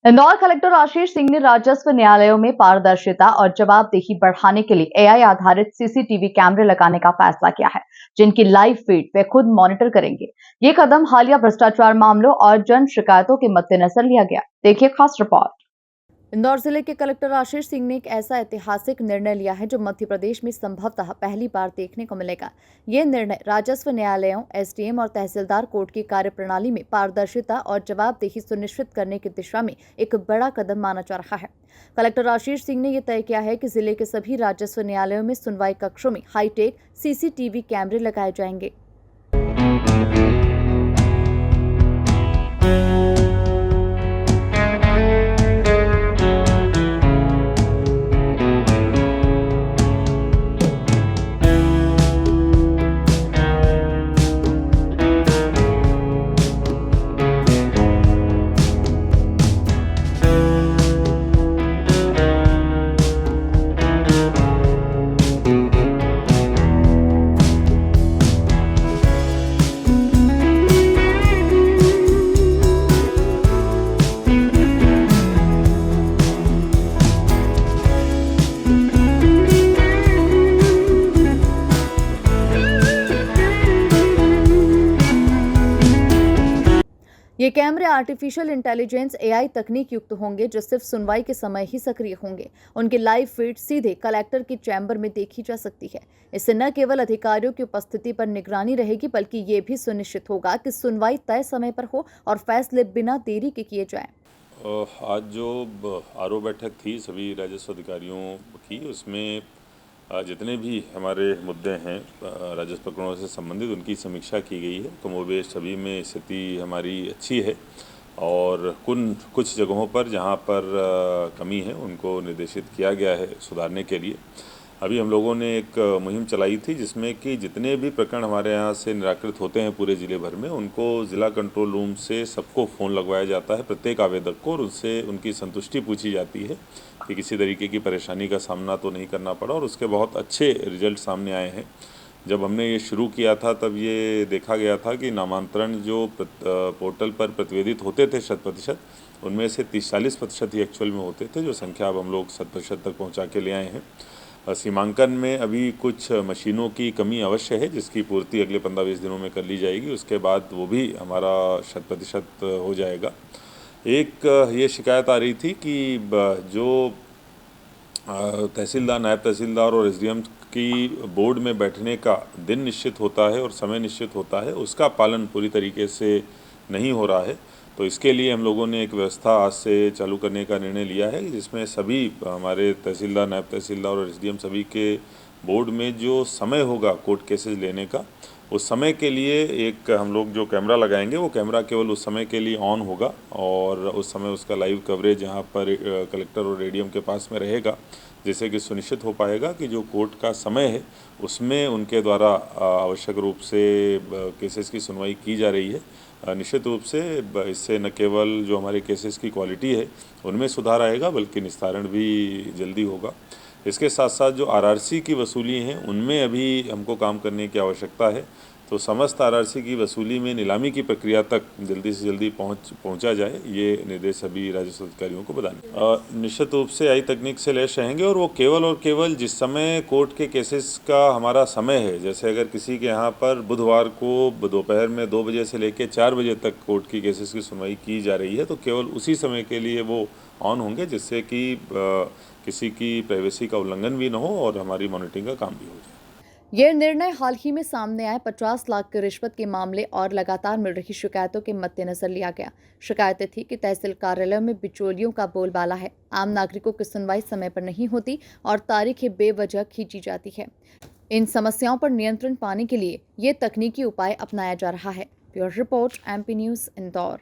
Indore collector Ashish Singh ने राजस्व न्यायालयों में पारदर्शिता और जवाबदेही बढ़ाने के लिए एआई आधारित सीसीटीवी कैमरे लगाने का फैसला किया है, जिनकी लाइव फीड वे खुद मॉनिटर करेंगे। ये कदम हालिया भ्रष्टाचार मामलों और जन शिकायतों के मद्देनजर लिया गया। देखिए खास रिपोर्ट। इंदौर जिले के कलेक्टर आशीष सिंह ने एक ऐसा ऐतिहासिक निर्णय लिया है जो मध्य प्रदेश में संभवतः पहली बार देखने को मिलेगा। ये निर्णय राजस्व न्यायालयों, एसडीएम और तहसीलदार कोर्ट की कार्यप्रणाली में पारदर्शिता और जवाबदेही सुनिश्चित करने की दिशा में एक बड़ा कदम माना जा रहा है। कलेक्टर आशीष सिंह ने यह तय किया है कि जिले के सभी राजस्व न्यायालयों में सुनवाई कक्षों में हाईटेक सीसीटीवी कैमरे लगाए जाएंगे। ये कैमरे आर्टिफिशियल इंटेलिजेंस एआई तकनीक युक्त होंगे जो सिर्फ सुनवाई के समय ही सक्रिय होंगे। उनकी लाइव फीड सीधे कलेक्टर की चैम्बर में देखी जा सकती है। इससे न केवल अधिकारियों की उपस्थिति पर निगरानी रहेगी, बल्कि ये भी सुनिश्चित होगा कि सुनवाई तय समय पर हो और फैसले बिना देरी के किए जाएं। आज जो आरओ बैठक थी सभी राजस्व अधिकारियों की, उसमें जितने भी हमारे मुद्दे हैं राजस्व प्रकरणों से संबंधित, उनकी समीक्षा की गई है। कमोबेश सभी में स्थिति हमारी अच्छी है और कुछ जगहों पर जहां पर कमी है उनको निर्देशित किया गया है सुधारने के लिए। अभी हम लोगों ने एक मुहिम चलाई थी जिसमें कि जितने भी प्रकरण हमारे यहाँ से निराकृत होते हैं पूरे ज़िले भर में, उनको ज़िला कंट्रोल रूम से सबको फ़ोन लगवाया जाता है, प्रत्येक आवेदक को, और उससे उनकी संतुष्टि पूछी जाती है कि किसी तरीके की परेशानी का सामना तो नहीं करना पड़ा, और उसके बहुत अच्छे रिजल्ट सामने आए हैं। जब हमने ये शुरू किया था तब ये देखा गया था कि नामांतरण जो पोर्टल पर प्रतिवेदित होते थे 100%, उनमें से 30-40% ही एक्चुअल में होते थे, जो संख्या अब हम लोग 100% तक पहुँचा के ले आए हैं। सीमांकन में अभी कुछ मशीनों की कमी अवश्य है, जिसकी पूर्ति अगले 15-20 दिनों में कर ली जाएगी। उसके बाद वो भी हमारा 100% हो जाएगा। एक ये शिकायत आ रही थी कि जो तहसीलदार, नायब तहसीलदार और एसडीएम की बोर्ड में बैठने का दिन निश्चित होता है और समय निश्चित होता है, उसका पालन पूरी तरीके से नहीं हो रहा है। तो इसके लिए हम लोगों ने एक व्यवस्था आज से चालू करने का निर्णय लिया है, जिसमें सभी हमारे तहसीलदार, नायब तहसीलदार और एसडीएम सभी के बोर्ड में जो समय होगा कोर्ट केसेस लेने का, उस समय के लिए एक हम लोग जो कैमरा लगाएंगे, वो कैमरा केवल उस समय के लिए ऑन होगा और उस समय उसका लाइव कवरेज यहाँ पर कलेक्टर और एडीएम के पास में रहेगा, जिससे कि सुनिश्चित हो पाएगा कि जो कोर्ट का समय है उसमें उनके द्वारा आवश्यक रूप से केसेस की सुनवाई की जा रही है। निश्चित रूप से इससे न केवल जो हमारे केसेस की क्वालिटी है उनमें सुधार आएगा, बल्कि निस्तारण भी जल्दी होगा। इसके साथ साथ जो आरआरसी की वसूली हैं उनमें अभी हमको काम करने की आवश्यकता है, तो समस्त आरआरसी की वसूली में नीलामी की प्रक्रिया तक जल्दी से जल्दी पहुंचा जाए, ये निर्देश सभी राजस्व अधिकारियों को बताने। निश्चित रूप से आई तकनीक से लैस रहेंगे और वो केवल जिस समय कोर्ट के केसेस का हमारा समय है, जैसे अगर किसी के यहाँ पर बुधवार को दोपहर में 2 बजे से लेकर 4 बजे तक कोर्ट की केसेस की सुनवाई की जा रही है, तो केवल उसी समय के लिए वो ऑन होंगे, जिससे कि किसी की प्राइवेसी का उल्लंघन भी न हो और हमारी मॉनिटरिंग का काम भी हो जाए। यह निर्णय हाल ही में सामने आए 50 लाख की रिश्वत के मामले और लगातार मिल रही शिकायतों के मद्देनजर लिया गया। शिकायतें थी कि तहसील कार्यालयों में बिचौलियों का बोलबाला है, आम नागरिकों की सुनवाई समय पर नहीं होती और तारीखें बेवजह खींची जाती है। इन समस्याओं पर नियंत्रण पाने के लिए ये तकनीकी उपाय अपनाया जा रहा है। Bureau report, MP news, Indore.